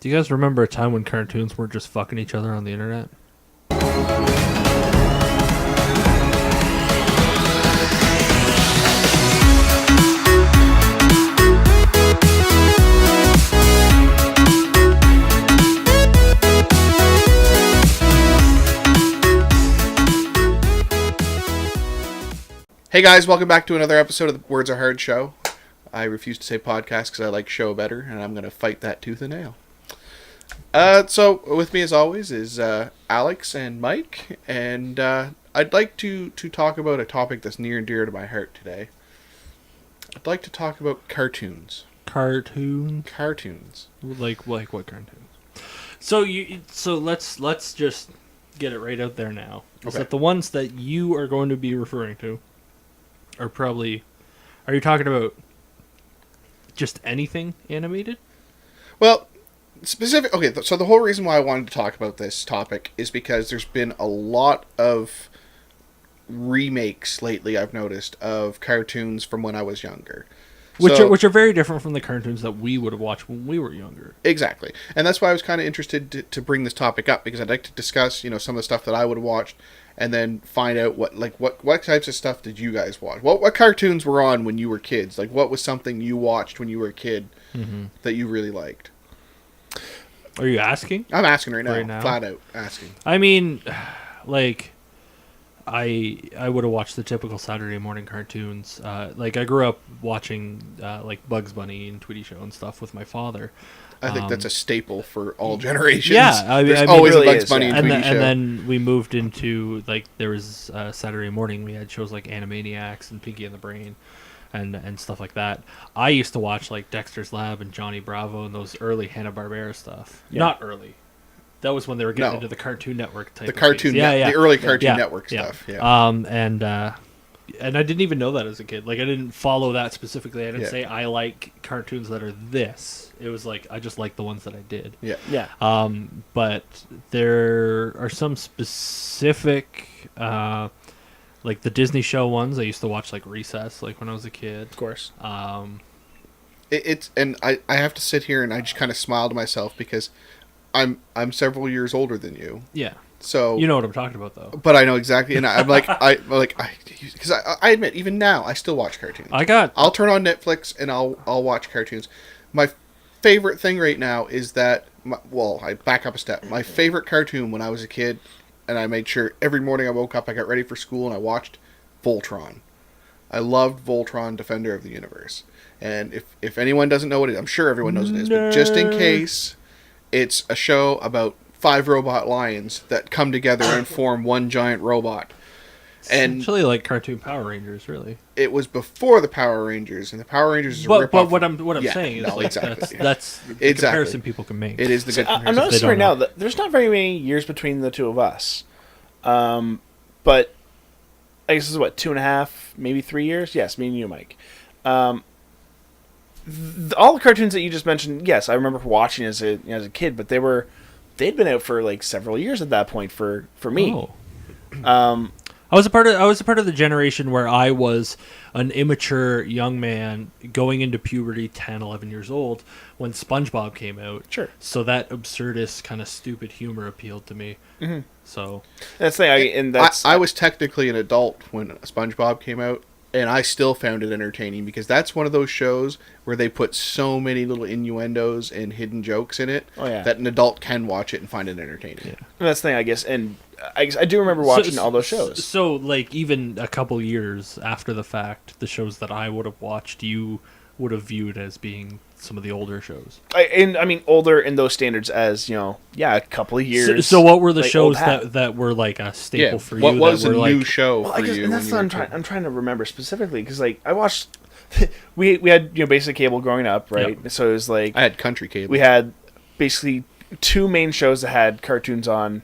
Do you guys remember a time when cartoons weren't just fucking each other on the internet? Hey guys, welcome back to another episode of the Words Are Hard show. I refuse to say podcast because I like show better, and I'm going to fight that tooth and nail. So with me as always is Alex and Mike, and I'd like to talk about a topic that's near and dear to my heart today. I'd like to talk about cartoons. Cartoons? Like what cartoons? So let's just get it right out there now. Is that the ones that you are going to be referring to are probably... Are you talking about just anything animated? Well, specific... Okay, so the whole reason why I wanted to talk about this topic is because there's been a lot of remakes lately, I've noticed, of cartoons from when I was younger. Which are very different from the cartoons that we would have watched when we were younger. Exactly. And that's why I was kind of interested to bring this topic up, because I'd like to discuss, some of the stuff that I would have watched, and then find out what types of stuff did you guys watch? What cartoons were on when you were kids? Like, what was something you watched when you were a kid that you really liked? Are you asking? I'm asking right now. Flat out asking. I mean, like... I would have watched the typical Saturday morning cartoons. I grew up watching like Bugs Bunny and Tweety Show and stuff with my father. I think that's a staple for all generations. Yeah, there's always really a Bugs Bunny and Tweety Show. And then we moved into there was Saturday morning. We had shows like Animaniacs and Pinky and the Brain, and stuff like that. I used to watch like Dexter's Lab and Johnny Bravo and those early Hanna-Barbera stuff. Yeah. Not early. That was when they were getting into the Cartoon Network type. The early Cartoon Network stuff. Yeah. And I didn't even know that as a kid. Like, I didn't follow that specifically. I didn't say I like cartoons that are this. It was like I just like the ones that I did. Yeah. Yeah. But there are some specific, like the Disney show ones. I used to watch like Recess, like when I was a kid. Of course. And I have to sit here and I just kind of smile to myself because I'm several years older than you. Yeah. So you know what I'm talking about, though. But I know exactly, and I'm like, because I admit, even now, I still watch cartoons. I'll turn on Netflix and I'll watch cartoons. My favorite thing right now is that, I back up a step. My favorite cartoon when I was a kid, and I made sure every morning I woke up, I got ready for school, and I watched Voltron. I loved Voltron, Defender of the Universe. And if anyone doesn't know what it is, I'm sure everyone knows what it is, but just in case... It's a show about 5 robot lions that come together and form one giant robot. And essentially like cartoon Power Rangers, really. It was before the Power Rangers, and the Power Rangers is a rip-off. But what I'm saying is that's the comparison people can make. It is the good comparison. I'm noticing right now that there's not very many years between the two of us. But I guess this is 2.5, maybe 3 years? Yes, me and you, Mike. All the cartoons that you just mentioned, yes, I remember watching as a kid, but they'd been out for like several years at that point for me. Oh. I was a part of the generation where I was an immature young man going into puberty, 10, 11 years old, when SpongeBob came out. Sure. So that absurdist kind of stupid humor appealed to me. Mm-hmm. So that's the thing. And that's I was technically an adult when SpongeBob came out. And I still found it entertaining because that's one of those shows where they put so many little innuendos and hidden jokes in it that an adult can watch it and find it entertaining. Yeah. And that's the thing, I guess. And I do remember watching all those shows. So, like, even a couple years after the fact, the shows that I would have watched, you would have viewed as being some of the older shows. I mean, older in those standards as, a couple of years. So what were the shows that were like a staple for you? What was a new show for you? And that's what I'm trying to remember specifically, because like I watched, we had basic cable growing up, right? Yep. So it was like I had country cable. We had basically two main shows that had cartoons on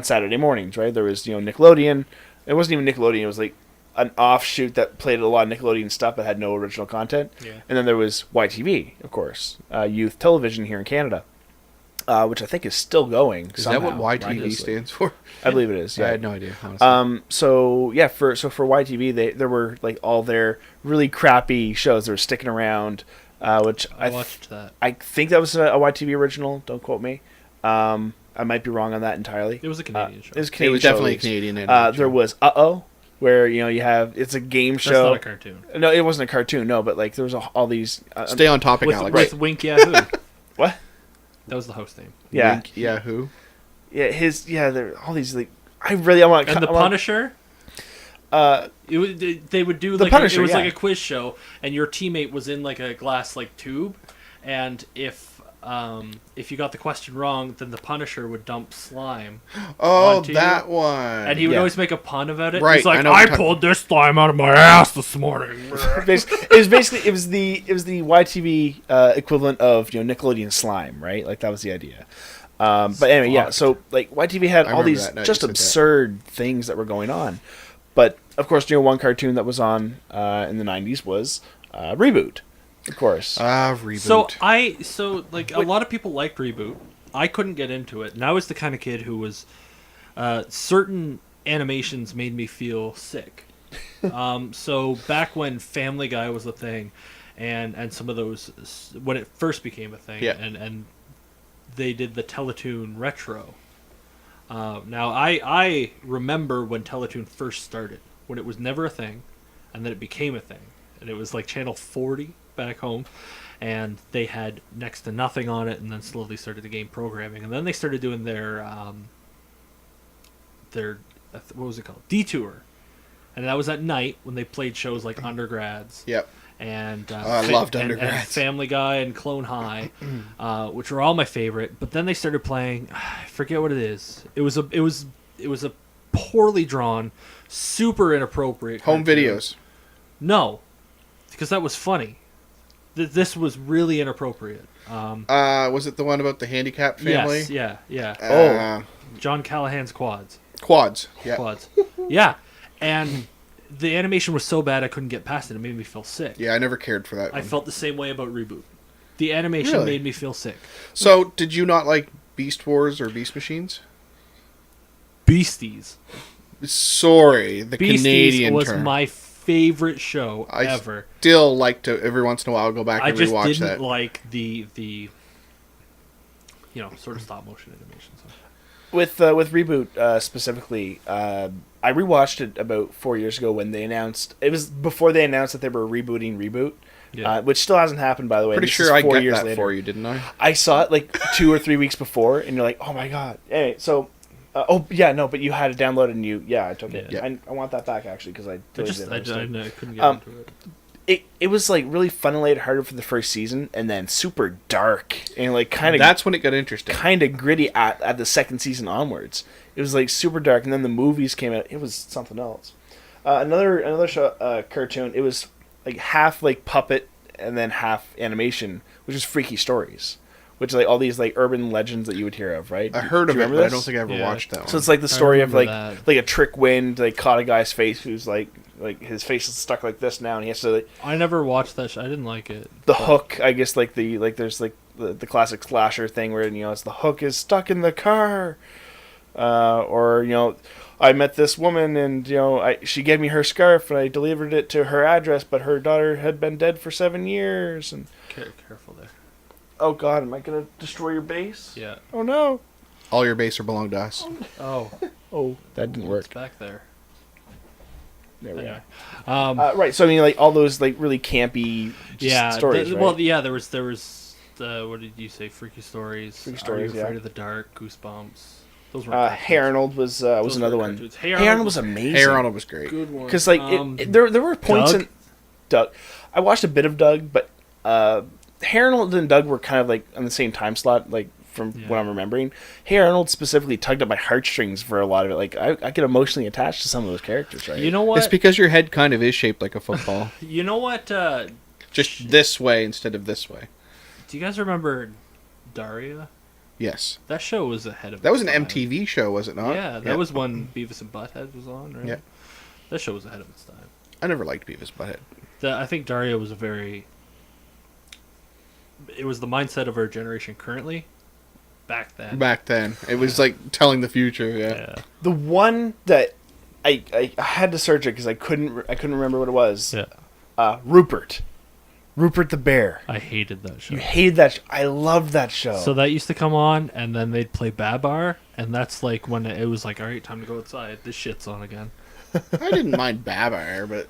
Saturday mornings, right? There was Nickelodeon. It wasn't even Nickelodeon. It was like an offshoot that played a lot of Nickelodeon stuff but had no original content. Yeah. And then there was YTV, of course, youth television here in Canada, which I think is still going. Is that what YTV stands for? I believe it is. Yeah. I had no idea. Honestly. So for YTV, there were like all their really crappy shows that were sticking around. which I watched that. I think that was a YTV original. Don't quote me. I might be wrong on that entirely. It was a Canadian show. It was a Canadian it was show, definitely a Canadian animated There show. was where you have it's a game show. That's not a cartoon. No, it wasn't a cartoon. No, but like there was all these. Stay on topic, with, Alex. with Wink Yahoo. What? That was the host name. Yeah. Wink Yahoo. Yeah, there are all these like I want. And the Punisher. They would do The like Punisher, it was yeah. like a quiz show, and your teammate was in like a glass like tube, and if you got the question wrong, then the Punisher would dump slime. Oh, onto that you, one. and he would always make a pun about it. Right, He's like, I know what I you're pulled this slime out of my ass this morning. it was the YTV equivalent of Nickelodeon slime, right? Like that was the idea. But anyway, yeah. So like YTV had all these just absurd things that were going on, but of course, one cartoon that was on in the '90s was Reboot, of course. Reboot. So a lot of people liked Reboot. I couldn't get into it, and I was the kind of kid who was certain animations made me feel sick. So back when Family Guy was a thing, and some of those when it first became a thing, and they did the Teletoon Retro. Now I remember when Teletoon first started, when it was never a thing, and then it became a thing, and it was like channel 40 back home, and they had next to nothing on it, and then slowly started to gain programming, and then they started doing their what was it called, Detour, and that was at night when they played shows like Undergrads. Yep. And I loved Undergrads. And Family Guy and Clone High, which were all my favorite. But then they started playing, I forget what it is. It was a poorly drawn, super inappropriate Home cartoon. Videos. No, because that was funny. This was really inappropriate. Was it the one about the handicapped family? Yes, yeah. John Callahan's Quads. Yeah. Quads. Yeah, and the animation was so bad I couldn't get past it. It made me feel sick. Yeah, I never cared for that one. I felt the same way about Reboot. The animation made me feel sick. So, did you not like Beast Wars or Beast Machines? Beasties. Sorry, the Beasties Canadian was term. my favorite show ever. Still like to every once in a while go back and rewatch that. I just didn't like the sort of stop motion animation. So. With Reboot specifically, I rewatched it about 4 years ago when they announced. It was before they announced that they were rebooting Reboot, which still hasn't happened, by the way. Pretty sure I got that later. For you, didn't I? I saw it like 2 or 3 weeks before, and you're like, "Oh my god!" Anyway, so, but you had it downloaded, and I took it. Yeah. I want that back actually because I couldn't get into it. It was like really fun and lighthearted for the first season, and then super dark and like kind of. That's when it got interesting. Kind of gritty at the second season onwards. It was like super dark, and then the movies came out. It was something else. Another show, cartoon. It was like half like puppet and then half animation, which is Freaky Stories, which is like all these like urban legends that you would hear of, right? I heard of it, but I don't think I ever watched that one. So it's like the story of like a trick wind like caught a guy's face who's like his face is stuck like this now, and he has to. I never watched that show. I didn't like it. Hook, I guess, there's the classic slasher thing where it's the hook is stuck in the car, or I met this woman and she gave me her scarf and I delivered it to her address, but her daughter had been dead for 7 years. And careful there. Oh God, am I gonna destroy your base? Yeah. Oh no. All your base are belong to us. Oh. That didn't work. It's back there. There we are. Right. So I mean, like all those like really campy stories. Right? Well, there was what did you say? Freaky Stories. Are You Afraid of the Dark? Goosebumps. Those were. Hey Arnold was another one. Hey Arnold was amazing. Hey Arnold was great. Good one. Because like there were points Doug? in Doug. I watched a bit of Doug, but Hey Arnold and Doug were kind of like on the same time slot, like from what I'm remembering. Hey Arnold specifically tugged at my heartstrings for a lot of it. Like I get emotionally attached to some of those characters, right? You know what? It's because your head kind of is shaped like a football. You know what? Just this way instead of this way. Do you guys remember Daria? Yes. That show was ahead of That was an time. MTV show, was it not? Yeah, that was when Beavis and Butthead was on, right? Yeah. That show was ahead of its time. I never liked Beavis Butthead. I think Daria was it was the mindset of our generation currently. Back then. It was like telling the future, yeah. The one that I had to search it because I couldn't remember what it was. Yeah. Rupert. Rupert the Bear. I hated that show. You hated that show. I loved that show. So that used to come on, and then they'd play Babar, and that's like when it was like, all right, time to go outside. This shit's on again. I didn't mind Babar, but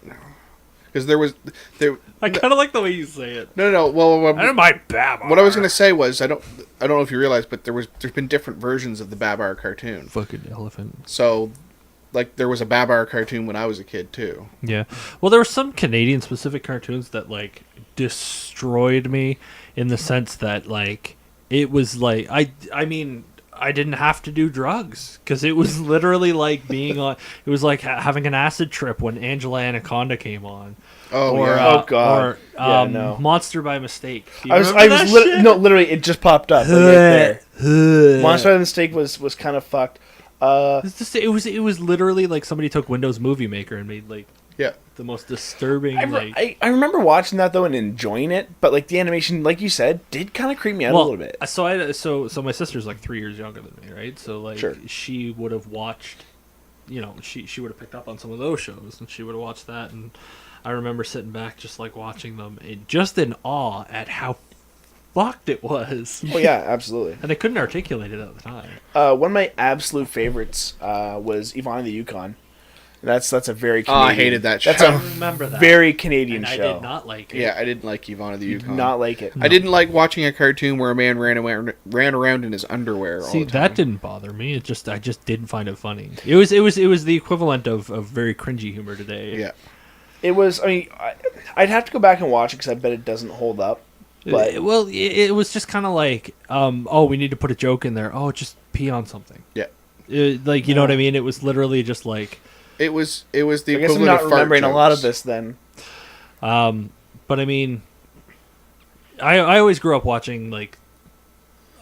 because there. I kind of like the way you say it. No. Well, I don't mind Babar. What I was going to say was I don't know if you realize, but there's been different versions of the Babar cartoon. Fucking elephant. So, like, there was a Babar cartoon when I was a kid too. Yeah. Well, there were some Canadian specific cartoons that like destroyed me in the sense that like it was like I mean I didn't have to do drugs because it was literally like being on. It was like having an acid trip when Angela Anaconda came on. Oh, yeah. Oh, God. Or no. Monster by Mistake. Literally, it just popped up right there. Monster by Mistake was kind of fucked. It was literally like somebody took Windows Movie Maker and made like the most disturbing. I remember watching that though and enjoying it, but like the animation, like you said, did kind of creep me out a little bit. So my sister's like 3 years younger than me, right? So like sure. She would have watched, she would have picked up on some of those shows and she would have watched that, and I remember sitting back just like watching them, just in awe at how fucked it was. Oh yeah, absolutely. And I couldn't articulate it at the time. One of my absolute favorites was Yvonne and the Yukon. That's a very Canadian. I hated that show. That's a very Canadian and show. I did not like it. Yeah, I didn't like Yvonne of the Yukon. Did not like it. I didn't like watching a cartoon where a man ran around in his underwear. See, all the time. that didn't bother me. I just didn't find it funny. It was the equivalent of very cringy humor today. Yeah. It was. I mean, I'd have to go back and watch it because I bet it doesn't hold up. But it was just kind of like, we need to put a joke in there. Oh, just pee on something. Yeah. You know what I mean? It was literally just like. It was the equivalent of I guess I'm not remembering a lot of this then. But I mean, I always grew up watching like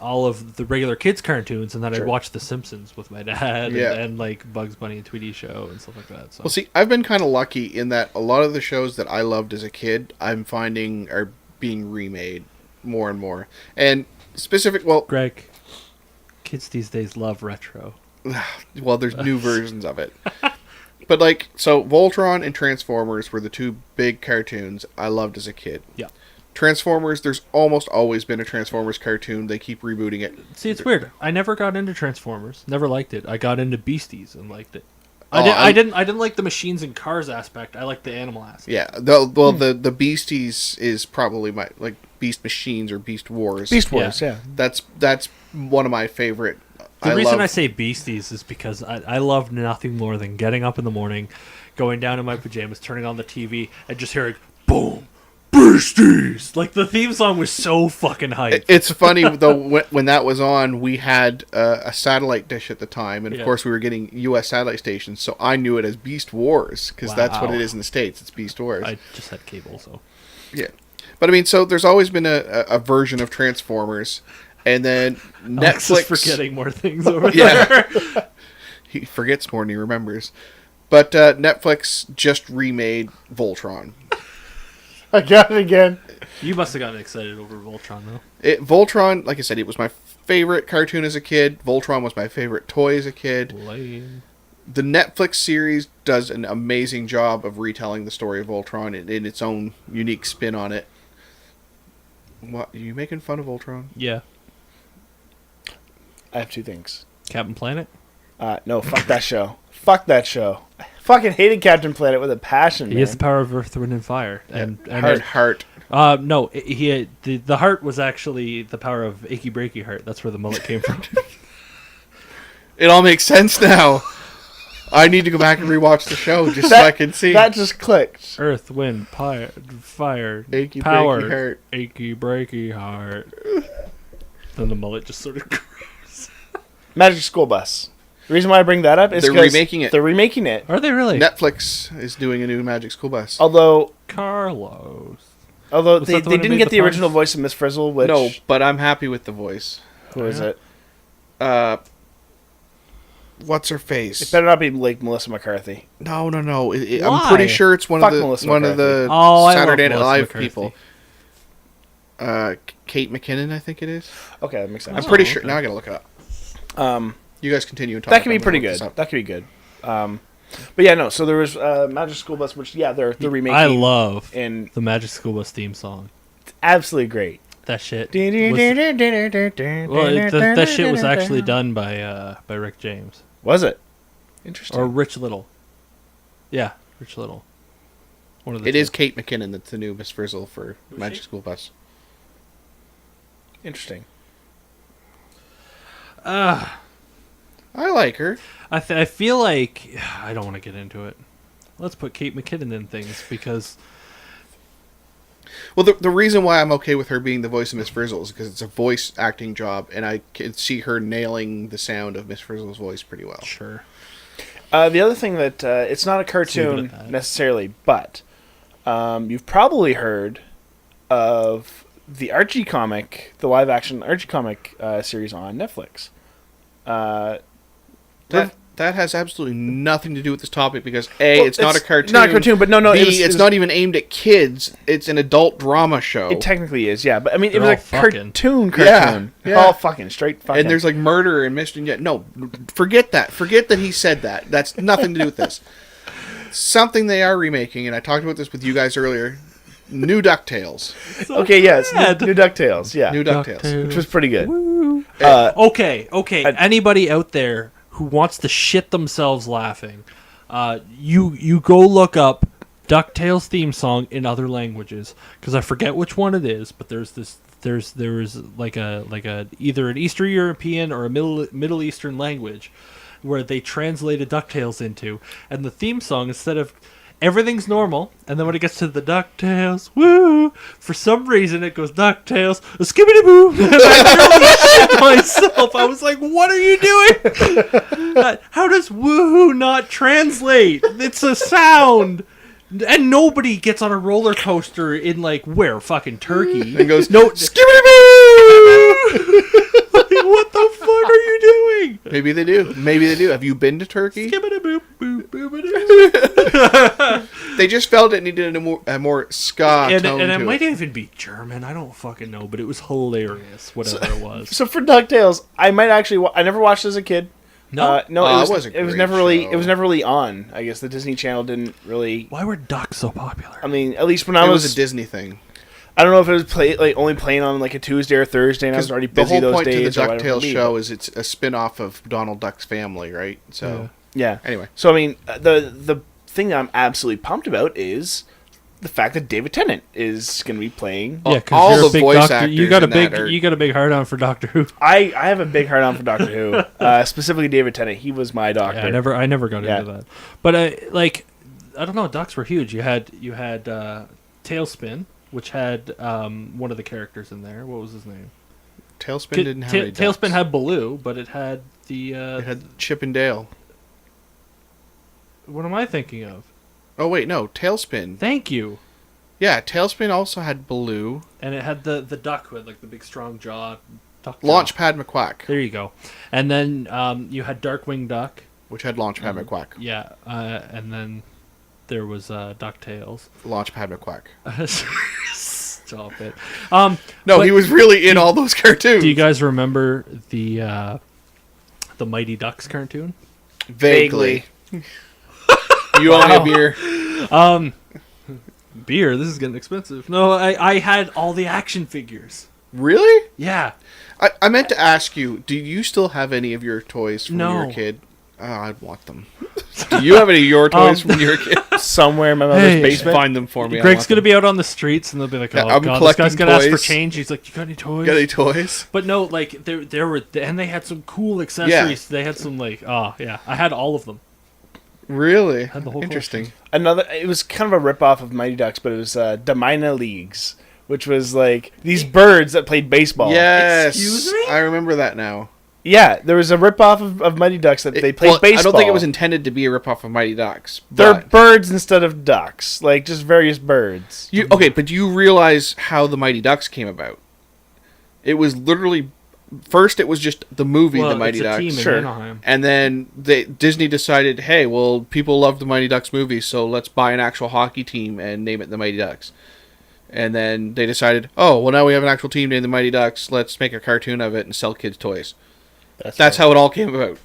all of the regular kids cartoons, and then I'd watch The Simpsons with my dad, and like Bugs Bunny and Tweety Show and stuff like that. So. Well, see, I've been kind of lucky in that a lot of the shows that I loved as a kid, I'm finding are being remade more and more. And Greg, kids these days love retro. Well, there's new versions of it. But like, so Voltron and Transformers were the two big cartoons I loved as a kid. Yeah. Transformers, there's almost always been a Transformers cartoon. They keep rebooting it. See, it's weird. I never got into Transformers. Never liked it. I got into Beasties and liked it. I didn't like the machines and cars aspect. I liked the animal aspect. Yeah. The Beasties is probably my like Beast Machines or Beast Wars. Beast Wars, yeah. That's one of my favorite. The reason I say Beasties is because I love nothing more than getting up in the morning, going down in my pajamas, turning on the TV, and just hearing boom, Beasties. Like the theme song was so fucking hype. It's funny though when that was on, we had a satellite dish at the time, and of course we were getting U.S. satellite stations, so I knew it as Beast Wars because that's what it is in the States. It's Beast Wars. I just had cable, so yeah. But I mean, so there's always been a version of Transformers. And then Netflix Alex is forgetting more things over there. He forgets more than he remembers. But Netflix just remade Voltron. I got it again. You must have gotten excited over Voltron, though. Voltron, like I said, it was my favorite cartoon as a kid. Voltron was my favorite toy as a kid. Lame. The Netflix series does an amazing job of retelling the story of Voltron in its own unique spin on it. What, are you making fun of Voltron? Yeah. I have two things. Captain Planet? No, fuck that show. Fuck that show. I fucking hated Captain Planet with a passion, man. He has the power of Earth, Wind, and Fire. And Heart. No, the heart was actually the power of Achy Breaky Heart. That's where the mullet came from. It all makes sense now. I need to go back and rewatch the show just so I can see. That just clicked. Earth, Wind, Fire, Achy Power, Breaky Heart. Achy Breaky Heart. Then the mullet just sort of grows. Magic School Bus. The reason why I bring that up is they're remaking it. They're remaking it. Are they really? Netflix is doing a new Magic School Bus. Although Carlos. They didn't get the original voice of Miss Frizzle, which... No, but I'm happy with the voice. Who is it? What's her face? It better not be like Melissa McCarthy. No. I'm pretty sure it's one of the Saturday Night Live people. Kate McKinnon, I think it is. Okay, that makes sense. I'm pretty sure. Now I gotta look it up. You guys continue and talk. That could be pretty good. That could be good. But yeah, no. So there was Magic School Bus, which they're remaking. I love the Magic School Bus theme song. absolutely great. That shit. That shit was actually done by Rick James. Was it? Interesting. Or Rich Little. Yeah, Rich Little. One of the two. Is Kate McKinnon that's the new Miss Frizzle for Magic School Bus. Interesting. I like her. I feel like I don't want to get into it. Let's put Kate McKinnon in things because. Well, the reason why I'm okay with her being the voice of Miss Frizzle is because it's a voice acting job, and I can see her nailing the sound of Miss Frizzle's voice pretty well. Sure. The other thing that it's not a cartoon necessarily, but you've probably heard of the Archie comic, the live action Archie comic series on Netflix. That has absolutely nothing to do with this topic because it's not a cartoon. Not a cartoon, but no. It's not even aimed at kids. It's an adult drama show. It technically is, yeah. But I mean, it They're was a cartoon. Yeah. All fucking straight fucking. And there's like murder and mystery. Yeah, no, forget that. Forget that he said that. That's nothing to do with this. Something they are remaking, and I talked about this with you guys earlier. New DuckTales. So okay, yes, new DuckTales. Yeah, New DuckTales, which was pretty good. Okay. Anybody out there who wants to shit themselves laughing, you go look up DuckTales theme song in other languages because I forget which one it is, but there was like a either an Eastern European or a Middle Eastern language where they translated DuckTales into, and the theme song, instead of everything's normal, and then when it gets to the DuckTales, woo! For some reason, it goes DuckTales, skibbity boo! And I nearly shit myself. I was like, "What are you doing? How does woo not translate? It's a sound." And nobody gets on a roller coaster in fucking Turkey and goes no skibbity boo. What the fuck are you doing? Maybe they do. Have you been to Turkey? They just felt it needed a more ska tone and it to might even be German. I don't fucking know, but it was hilarious. Whatever it was. So for DuckTales, I might actually. I never watched it as a kid. No, it was never really on. I guess the Disney Channel didn't really. Why were ducks so popular? I mean, at least when I was a Disney thing. I don't know if it was only playing on a Tuesday or Thursday, and I was already busy those days. The whole point to the DuckTales show is it's a spin-off of Donald Duck's Family, right? So yeah. Anyway, so I mean, the thing that I'm absolutely pumped about is the fact that David Tennant is going to be playing. Yeah, all the voice actors. You got a big heart on for Doctor Who. I have a big heart on for Doctor Who, specifically David Tennant. He was my doctor. Yeah, I never got into that, but I don't know. Ducks were huge. You had Tailspin, which had one of the characters in there. What was his name? Tailspin didn't have any ducks. Tailspin had Baloo, but it had the. It had Chip and Dale. What am I thinking of? Oh wait, no, Tailspin. Thank you. Yeah, Tailspin also had Baloo, and it had the duck with the big strong jaw. Launchpad McQuack. There you go. And then you had Darkwing Duck, which had Launchpad McQuack. Yeah, and then there was DuckTales. Launchpad McQuack. Stop it. No, he was really in all those cartoons. Do you guys remember the Mighty Ducks cartoon? Vaguely. You owe me a beer. Beer? This is getting expensive. No, I had all the action figures. Really? Yeah. I meant to ask you, do you still have any of your toys from when you were a kid? Oh, I'd want them. Do you have any of your toys from when you were a kid? Somewhere in my mother's basement. Find them for me. Greg's going to be out on the streets and they'll be like, oh, I'm God, this guy's going to ask for toys. change. He's like, you got any toys? Got any toys? But no, there were, and they had some cool accessories. Yeah. They had some I had all of them. Really? Had the whole interesting. Collection. It was kind of a rip-off of Mighty Ducks, but it was the Minor Leagues, which was these birds that played baseball. Yes. Excuse me? I remember that now. Yeah, there was a rip-off of Mighty Ducks that they played baseball. I don't think it was intended to be a rip-off of Mighty Ducks. They're birds instead of ducks, just various birds. Okay, but do you realize how the Mighty Ducks came about? It was literally... First, it was just the movie, The Mighty Ducks. Sure. And then Disney decided, hey, well, people love the Mighty Ducks movie, so let's buy an actual hockey team and name it the Mighty Ducks. And then they decided, oh, well, now we have an actual team named the Mighty Ducks. Let's make a cartoon of it and sell kids' toys. That's how it all came about.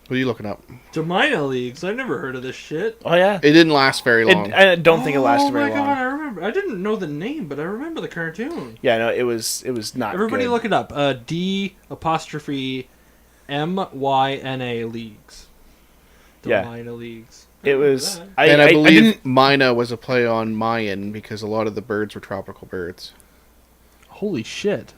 What are you looking up? The Minor Leagues. I never heard of this shit. Oh, yeah. It didn't last very long. I don't think it lasted very long. Oh, my God, I remember remember. I didn't know the name, but I remember the cartoon. Yeah, no, it was not. Everybody good. look it up. D''MYNA Leagues. Yeah. Mina Leagues. It was. I believe I didn't. Mina was a play on Mayan because a lot of the birds were tropical birds. Holy shit!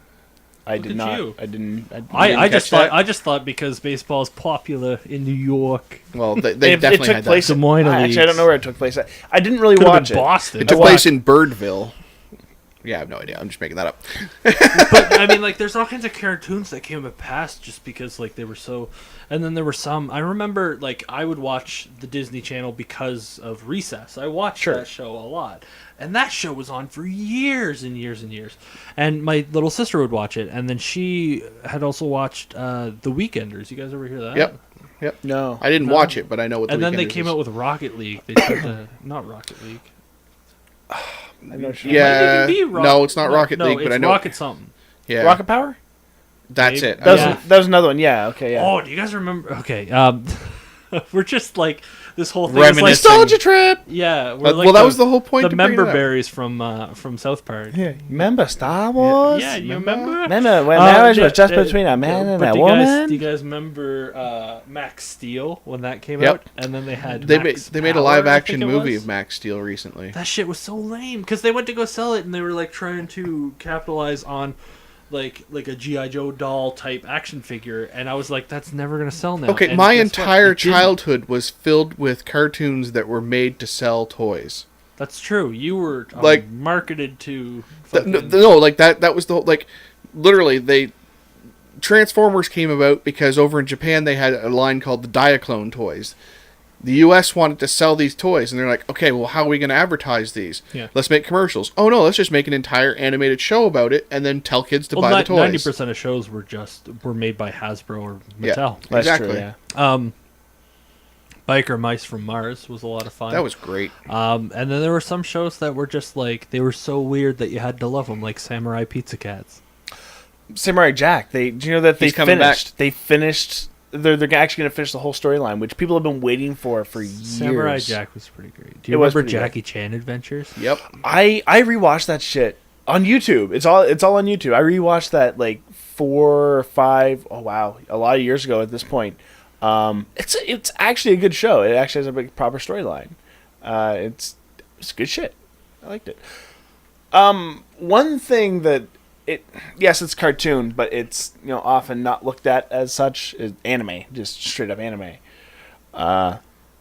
I Look did at not. you. I didn't. I just thought because baseball's popular in New York. Well, they definitely took had place that. Des Moines Actually, Leagues. I don't know where it took place. I didn't really Could've watch been it. Boston. It took place in Birdville. Yeah, I have no idea. I'm just making that up. But I mean, like, there's all kinds of cartoons that came up past just because, like, they were so. And then there were some. I remember, like, I would watch the Disney Channel because of Recess. I watched that show a lot, and that show was on for years and years and years. And my little sister would watch it, and then she had also watched The Weekenders. You guys ever hear that? Yep. No, I didn't watch it, but I know what. And then they Weekenders came is. out with Rocket League. They tried to not Rocket League. I know. Yeah. It might even be No, it's not Rocket League, but I know. Rocket something. Yeah. Rocket Power. That's Maybe. it. That was another one. Yeah. Okay. Yeah. Oh, do you guys remember? Okay, we're just like this whole thing. Is like, Nostalgia trip. yeah, we're Well, like that was the whole point. The to bring it member up. berries from South Park. Yeah. Remember Star Wars? Yeah, you remember? Remember when marriage was just between a man and but a do woman? Do you guys remember Max Steel when that came Yep. out? And then they had They Max made a Power, live I action think it movie was. of Max Steel recently. That shit was so lame because they went to go sell it and they were like trying to capitalize on like a G.I. Joe doll type action figure, and I was like, that's never gonna sell now. Okay, And my guess what? entire It didn't. childhood was filled with cartoons that were made to sell toys. That's true. You were Like- marketed to. No, like that was the whole, like, literally Transformers came about because over in Japan they had a line called the Diaclone toys. The U.S. wanted to sell these toys, and they're like, okay, well, how are we going to advertise these? Yeah. Let's make commercials. Oh, no, let's just make an entire animated show about it, and then tell kids to buy the toys. 90% of shows were made by Hasbro or Mattel. Yeah, exactly. That's true, yeah. Biker Mice from Mars was a lot of fun. That was great. And then there were some shows that were just like, they were so weird that you had to love them, like Samurai Pizza Cats. Samurai Jack. Do you know that they He's coming finished? back. They finished. They're actually going to finish the whole storyline, which people have been waiting for years. Samurai Jack was pretty great. Do It you was remember pretty Jackie Chan Adventures? Yep. I rewatched that shit on YouTube. It's all on YouTube. I rewatched that like 4 or 5. Oh wow, a lot of years ago at this point. It's actually a good show. It actually has a big proper storyline. It's good shit. I liked it. One thing that yes, it's cartoon, but it's often not looked at as such is anime, just straight up anime. I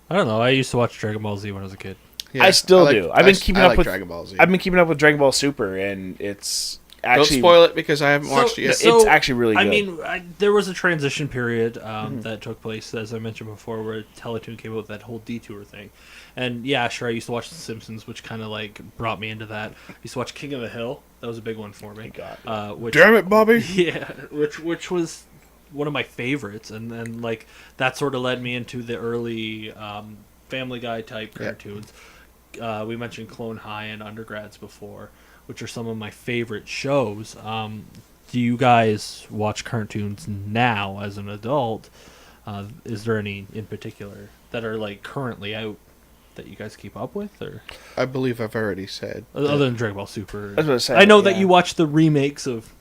don't know. I used to watch Dragon Ball Z when I was a kid. I still do. I've been keeping up with Dragon Ball Z. I've been keeping up with Dragon Ball Super, and it's actually Don't spoil it because I haven't watched it yet. It's actually really good. I mean, there was a transition period that took place, as I mentioned before, where Teletoon came out with that whole detour thing. And yeah, sure, I used to watch The Simpsons, which kind of like brought me into that. I used to watch King of the Hill. That was a big one for me. Which, Damn it, Bobby! Yeah, which was one of my favorites, and then like that sort of led me into the early Family Guy type cartoons. We mentioned Clone High and Undergrads before, which are some of my favorite shows. Do you guys watch cartoons now as an adult? Is there any in particular that are like currently out that you guys keep up with, or I believe I've already said. other than Dragon Ball Super? I was gonna say, I know that yeah. you watch the remakes of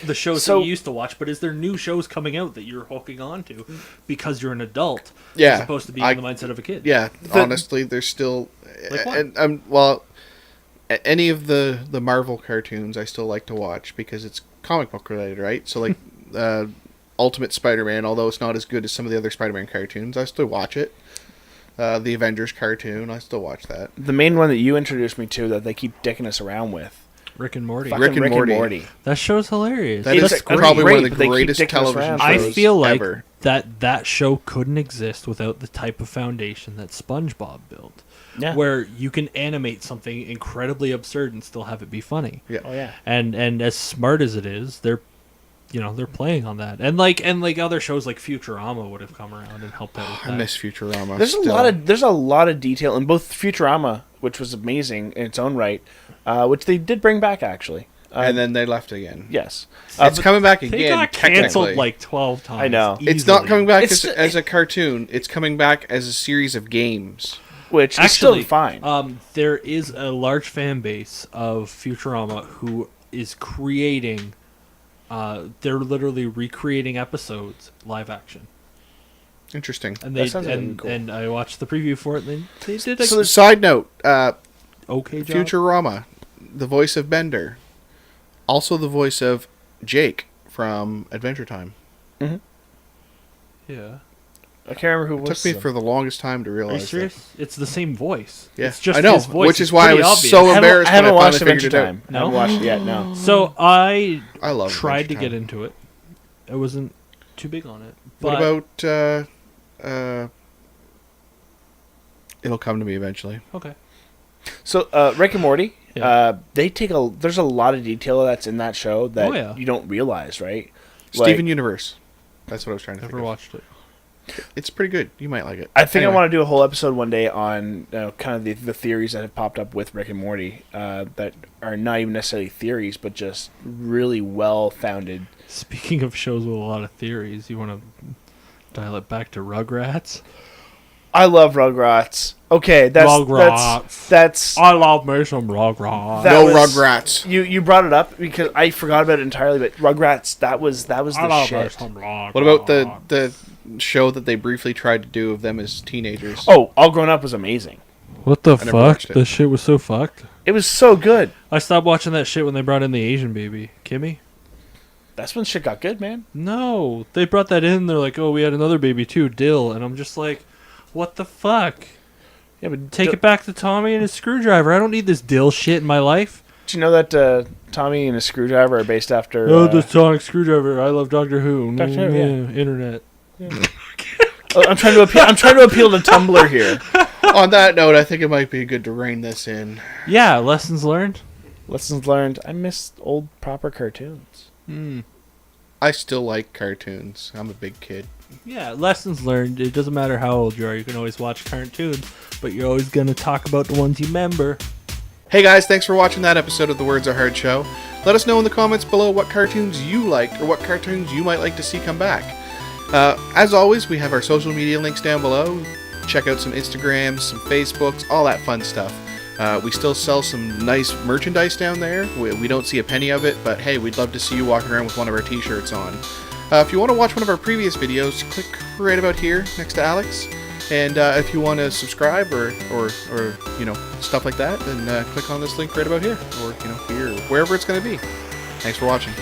the shows So- that you used to watch, but is there new shows coming out that you're hooking on to because you're an adult, Yeah, as opposed to being in the mindset of a kid? Yeah, honestly, there's still Like what? and any of the Marvel cartoons I still like to watch because it's comic book related, right? So like Ultimate Spider-Man, although it's not as good as some of the other Spider-Man cartoons, I still watch it. The Avengers cartoon, I still watch that. The main one that you introduced me to that they keep dicking us around with. Rick and Morty. Fucking Rick and Morty. That show's hilarious. That It's is great, probably one of but the they keep greatest dicking us television around. shows I feel like ever. that show couldn't exist without the type of foundation that SpongeBob built. Yeah. Where you can animate something incredibly absurd and still have it be funny. Yeah. Oh yeah. And as smart as it is, they're playing on that. And like other shows like Futurama would have come around and helped out with that. I miss Futurama. There's still. a lot of detail in both Futurama, which was amazing in its own right, which they did bring back actually. And then they left again. Yes. It's coming back They again. got canceled technically. like 12 times. I know. It's not easily. coming back It's- as a cartoon. It's coming back as a series of games. which is still fine. There is a large fan base of Futurama who is creating. They're literally recreating episodes live action. Interesting. And they cool. And I watched the preview for it. And they did. So, side note. Okay. Job. Futurama, the voice of Bender, also the voice of Jake from Adventure Time. Mm-hmm. Yeah. I can't remember who it was. It took me for the longest time to realize. Are you serious? It's the same voice. Yeah, it's just I know, his voice. which is why I was obvious. so embarrassed. I haven't watched Adventure Time. No? I haven't watched it yet. No. So I love tried to Adventure get Time. into it. I wasn't too big on it. What about? It'll come to me eventually. Okay. So Rick and Morty, they take there's a lot of detail that's in that show that you don't realize, right? Steven Universe. That's what I was trying to think of. Never watched it. It's pretty good. You might like it. I think I want to do a whole episode one day on kind of the theories that have popped up with Rick and Morty that are not even necessarily theories, but just really well-founded. Speaking of shows with a lot of theories, you want to dial it back to Rugrats? I love Rugrats. Okay, that's I love me some Rugrats. Rugrats. You brought it up because I forgot about it entirely. But Rugrats, that was the shit. What about the show that they briefly tried to do of them as teenagers? Oh, All Grown Up was amazing. What the fuck? This shit was so fucked. It was so good. I stopped watching that shit when they brought in the Asian baby, Kimmy. That's when shit got good, man. No, they brought that in. They're like, oh, we had another baby too, Dill, and I'm just like, what the fuck? Yeah, but take it back to Tommy and his screwdriver. I don't need this Dill shit in my life. Did you know that Tommy and his screwdriver are based after? Oh, the sonic screwdriver. I love Doctor Who. Doctor Who, yeah. Internet. Yeah. I'm trying to appeal. I'm trying to appeal to Tumblr here. On that note, I think it might be good to rein this in. Yeah, lessons learned. Lessons learned. I miss old proper cartoons. I still like cartoons. I'm a big kid. Yeah, lessons learned. It doesn't matter how old you are. You can always watch cartoons, but you're always going to talk about the ones you remember. Hey guys, thanks for watching that episode of The Words Are Hard Show. Let us know in the comments below what cartoons you liked or what cartoons you might like to see come back. As always, we have our social media links down below. Check out some Instagrams, some Facebooks, all that fun stuff. We still sell some nice merchandise down there. We don't see a penny of it, but hey, we'd love to see you walking around with one of our t-shirts on. If you want to watch one of our previous videos, click right about here next to Alex. And if you want to subscribe or stuff like that, then click on this link right about here, or here, or wherever it's going to be. Thanks for watching.